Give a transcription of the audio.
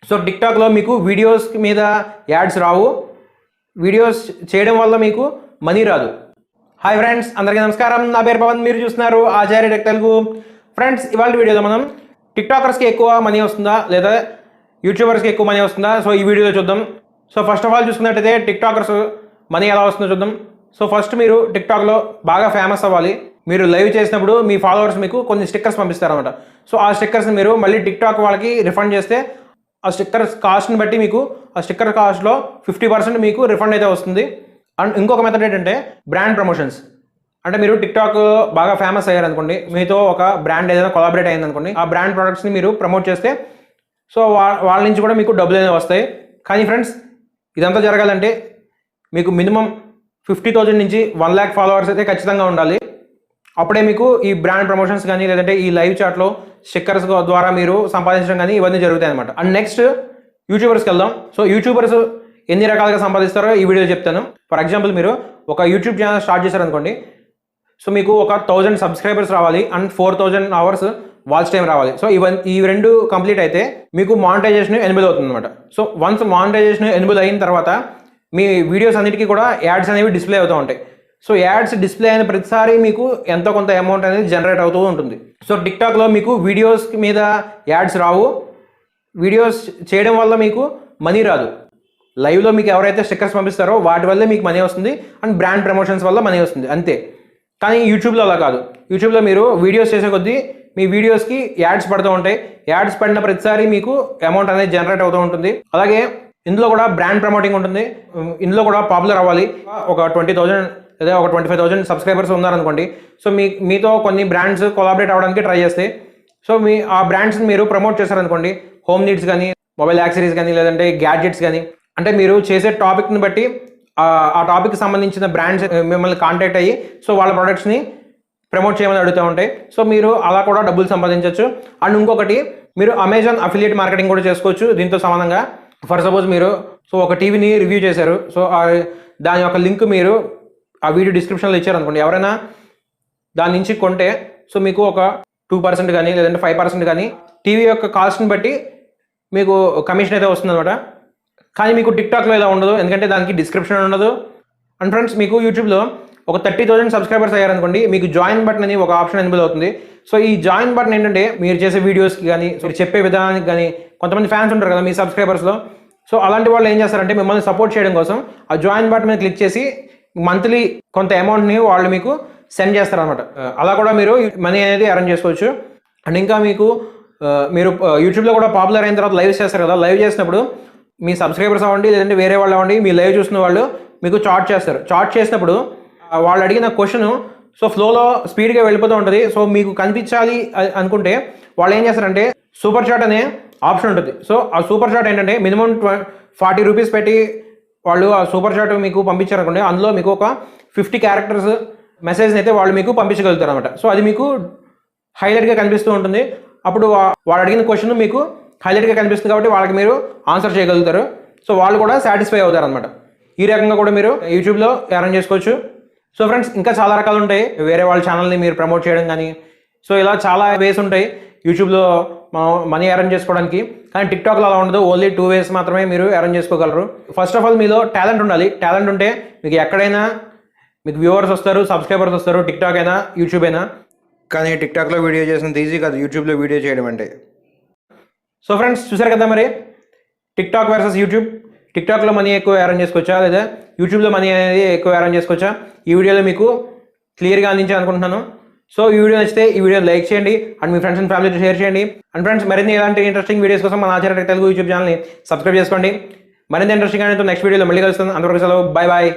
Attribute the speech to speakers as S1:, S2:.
S1: So టిక్టాక్లో మీకు videos మీద ads రావు, videos చేయడం వల్ల మీకు మనీ రాదు. హాయ్ ఫ్రెండ్స్, అందరికీ నమస్కారం. నా పేరు పవన్, మీరు చూస్తున్నారు ఆచార్య టెక్ తెలుగు. ఫ్రెండ్స్, ఇవాళ వీడియోలో మనం టిక్టాకర్స్కి ఎక్కువ మనీ వస్తుందా లేదా యూట్యూబర్స్కి ఎక్కువ మనీ వస్తుందా సో ఈ వీడియోలో చూద్దాం. సో ఫస్ట్ ఆఫ్ ఆల్ చూసుకున్నట్టయితే టిక్టాకర్స్ మనీ ఎలా వస్తుందో చూద్దాం. సో ఫస్ట్ మీరు టిక్టాక్లో బాగా ఫేమస్ అవ్వాలి. మీరు లైవ్ చేసినప్పుడు మీ ఫాలోవర్స్ మీకు కొన్ని స్టిక్కర్స్ పంపిస్తారన్నమాట. సో ఆ స్టిక్కర్స్ని మీరు మళ్ళీ టిక్టాక్ వాళ్ళకి రిఫండ్ చేస్తే ఆ స్టిక్కర్స్ కాస్ట్ని బట్టి మీకు ఆ స్టిక్కర్ కాస్ట్లో 50% మీకు రిఫండ్ అయితే వస్తుంది. అండ్ ఇంకొక మెథడ్ ఏంటంటే బ్రాండ్ ప్రమోషన్స్. అంటే మీరు టిక్టాక్ బాగా ఫేమస్ అయ్యారు అనుకోండి, మీతో ఒక బ్రాండ్ ఏదైనా కొలాబరేట్ అయింది అనుకోండి, ఆ బ్రాండ్ ప్రొడక్ట్స్ని మీరు ప్రమోట్ చేస్తే సో వాళ్ళ నుంచి కూడా మీకు డబ్బులు అనేవి వస్తాయి. కానీ ఫ్రెండ్స్, ఇదంతా జరగాలంటే మీకు మినిమం 50,000 నుంచి 1 lakh ఫాలోవర్స్ అయితే ఖచ్చితంగా ఉండాలి. అప్పుడే మీకు ఈ బ్రాండ్ ప్రమోషన్స్ కానీ లేదంటే ఈ లైవ్ చాట్లో స్టిక్కర్స్ ద్వారా మీరు సంపాదించడం కానీ ఇవన్నీ జరుగుతాయి అనమాట. అండ్ నెక్స్ట్ యూట్యూబర్స్కి వెళ్దాం. సో యూట్యూబర్స్ ఎన్ని రకాలుగా సంపాదిస్తారో ఈ వీడియో చెప్తాను. ఫర్ ఎగ్జాంపుల్, మీరు ఒక యూట్యూబ్ ఛానల్ స్టార్ట్ చేశారనుకోండి, సో మీకు ఒక 1000 సబ్స్క్రైబర్స్ రావాలి అండ్ 4000 అవర్స్ వాచ్ టైం రావాలి. సో ఈ రెండు కంప్లీట్ అయితే మీకు మానిటైజేషన్ ఎనేబుల్ అవుతుంది అనమాట. సో వన్స్ మానిటైజేషన్ ఎనేబుల్ అయిన తర్వాత మీ వీడియోస్ అన్నిటికీ కూడా యాడ్స్ అనేవి డిస్ప్లే అవుతూ ఉంటాయి. సో యాడ్స్ డిస్ప్లే అయిన ప్రతిసారి మీకు ఎంతో కొంత అమౌంట్ అనేది జనరేట్ అవుతూ ఉంటుంది. సో టిక్టాక్లో మీకు వీడియోస్ మీద యాడ్స్ రావు, వీడియోస్ చేయడం వల్ల మీకు మనీ రాదు. లైవ్లో మీకు ఎవరైతే స్టిక్కర్స్ పంపిస్తారో వాటి వల్లే మీకు మనీ వస్తుంది అండ్ బ్రాండ్ ప్రమోషన్స్ వల్ల మనీ వస్తుంది, అంతే. కానీ యూట్యూబ్లో అలా కాదు. యూట్యూబ్లో మీరు వీడియోస్ చేసే కొద్దీ మీ వీడియోస్కి యాడ్స్ పడుతూ ఉంటాయి. యాడ్స్ పడిన ప్రతిసారి మీకు అమౌంట్ అనేది జనరేట్ అవుతూ ఉంటుంది. అలాగే ఇందులో కూడా బ్రాండ్ ప్రమోటింగ్ ఉంటుంది. ఇందులో కూడా పాపులర్ అవ్వాలి. ఒక 20,000 లేదా ఒక 25,000 సబ్స్క్రైబర్స్ ఉన్నారనుకోండి, సో మీతో కొన్ని బ్రాండ్స్ కొలాబరేట్ అవ్వడానికి ట్రై చేస్తాయి. సో ఆ బ్రాండ్స్ని మీరు ప్రమోట్ చేశారనుకోండి, హోమ్ నీడ్స్ కానీ, మొబైల్ యాక్సరీస్ కానీ, లేదంటే గ్యాడ్జెట్స్ కానీ, అంటే మీరు చేసే టాపిక్ని బట్టి ఆ టాపిక్కి సంబంధించిన బ్రాండ్స్ మిమ్మల్ని కాంటాక్ట్ అయ్యి సో వాళ్ళ ప్రొడక్ట్స్ని ప్రమోట్ చేయమని అడుగుతూ ఉంటాయి. సో మీరు అలా కూడా డబ్బులు సంపాదించవచ్చు. అండ్ ఇంకొకటి, మీరు అమెజాన్ అఫిలియేట్ మార్కెటింగ్ కూడా చేసుకోవచ్చు దీంతో సమానంగా. ఫర్ సపోజ్ మీరు సో ఒక టీవీని రివ్యూ చేశారు, సో దాని యొక్క లింక్ మీరు ఆ వీడియో డిస్క్రిప్షన్లో ఇచ్చారనుకోండి, ఎవరైనా దాని నుంచి కొంటే సో మీకు ఒక 2% కానీ లేదంటే 5% కానీ టీవీ యొక్క కాస్ట్ని బట్టి మీకు కమిషన్ అయితే వస్తుందన్నమాట. కానీ మీకు టిక్టాక్లో ఇలా ఉండదు, ఎందుకంటే దానికి డిస్క్రిప్షన్ ఉండదు. అండ్ ఫ్రెండ్స్, మీకు యూట్యూబ్లో ఒక 30,000 సబ్స్క్రైబర్స్ అయ్యారనుకోండి, మీకు జాయిన్ బటన్ అని ఒక ఆప్షన్ ఎనేబుల్ అవుతుంది. సో ఈ జాయిన్ బటన్ ఏంటంటే మీరు చేసే వీడియోస్కి కానీ మీరు చెప్పే విధానానికి కానీ కొంతమంది ఫ్యాన్స్ ఉంటారు కదా మీ సబ్స్క్రైబర్స్లో, సో అలాంటి వాళ్ళు ఏం చేస్తారంటే మిమ్మల్ని సపోర్ట్ చేయడం కోసం ఆ జాయిన్ బటన్ మీద క్లిక్ చేసి మంత్లీ కొంత అమౌంట్ని వాళ్ళు మీకు సెండ్ చేస్తారనమాట. అలా కూడా మీరు మనీ అనేది అరేంజ్ చేసుకోవచ్చు. అండ్ ఇంకా మీరు యూట్యూబ్లో కూడా పాపులర్ అయిన తర్వాత లైవ్ చేస్తారు కదా, లైవ్ చేసినప్పుడు మీ సబ్స్క్రైబర్స్ అవ్వండి లేదంటే వేరే వాళ్ళు అవ్వండి, మీ లైవ్ చూసిన వాళ్ళు మీకు చాట్ చేస్తారు. చాట్ చేసినప్పుడు వాళ్ళు అడిగిన క్వశ్చన్ సో ఫ్లోలో స్పీడ్గా వెళ్ళిపోతూ ఉంటుంది. సో మీకు కనిపించాలి అనుకుంటే వాళ్ళు ఏం చేస్తారంటే సూపర్ చాట్ అనే ఆప్షన్ ఉంటుంది. సో ఆ సూపర్ చాట్ ఏంటంటే మినిమం 40 రూపీస్ పెట్టి వాళ్ళు ఆ సూపర్ చాట్ మీకు పంపించారనుకోండి, అందులో మీకు ఒక 50 క్యారెక్టర్స్ మెసేజ్ని అయితే వాళ్ళు మీకు పంపించగలుగుతారు అనమాట. సో అది మీకు హైలైట్గా కనిపిస్తూ ఉంటుంది. అప్పుడు వాళ్ళు అడిగిన క్వశ్చన్ మీకు హైలైట్గా కనిపిస్తుంది కాబట్టి వాళ్ళకి మీరు ఆన్సర్ చేయగలుగుతారు. సో వాళ్ళు కూడా సాటిస్ఫై అవుతారు అనమాట. ఈ రకంగా కూడా మీరు యూట్యూబ్లో అరేంజ్ చేసుకోవచ్చు. సో ఫ్రెండ్స్, ఇంకా చాలా రకాలు ఉంటాయి వేరే వాళ్ళ ఛానల్ని మీరు ప్రమోట్ చేయడం కానీ. సో ఇలా చాలా వేస్ ఉంటాయి యూట్యూబ్లో మనీ అరేంజ్ చేసుకోవడానికి. కానీ టిక్టాక్లో అలా ఉండదు, ఓన్లీ 2 ways మాత్రమే మీరు అరేంజ్ చేసుకోగలరు. ఫస్ట్ ఆఫ్ ఆల్ మీలో టాలెంట్ ఉండాలి. టాలెంట్ ఉంటే మీకు ఎక్కడైనా మీకు వ్యూవర్స్ వస్తారు, సబ్స్క్రైబర్స్ వస్తారు, టిక్టాక్ అయినా యూట్యూబ్ అయినా. కానీ టిక్టాక్లో వీడియో చేసినంత ఈజీ కాదు యూట్యూబ్లో వీడియో చేయడం అంటే. సో ఫ్రెండ్స్, చూసారు కదా మరి టిక్టాక్ వర్సెస్ యూట్యూబ్. టిక్టాక్లో మనీ ఎక్కువ అరేంజ్ చేసుకోవచ్చా లేదా యూట్యూబ్లో మనీ అనేది ఎక్కువ అరేంజ్ చేసుకోవచ్చా, ఈ వీడియోలో మీకు క్లియర్గా అందించాను అనుకుంటున్నాను. సో ఈ వీడియో నచ్చితే ఈ వీడియో లైక్ చేయండి అండ్ మీ ఫ్రెండ్స్ అండ్ ఫ్యామిలీతో షేర్ చేయండి. అండ్ ఫ్రెండ్స్, మరిన్ని ఇలాంటి ఇంట్రెస్టింగ్ వీడియోస్ కోసం మన ఆచార్య టెక్ తెలుగు యూట్యూబ్ ఛానల్ని సబ్స్క్రైబ్ చేసుకోండి. మరింత ఇంట్రెస్టింగ్ అనేది నెక్స్ట్ వీడియోలో మళ్ళీ కలుస్తాను. అంతవరకు సెలవు, బాయ్ బాయ్.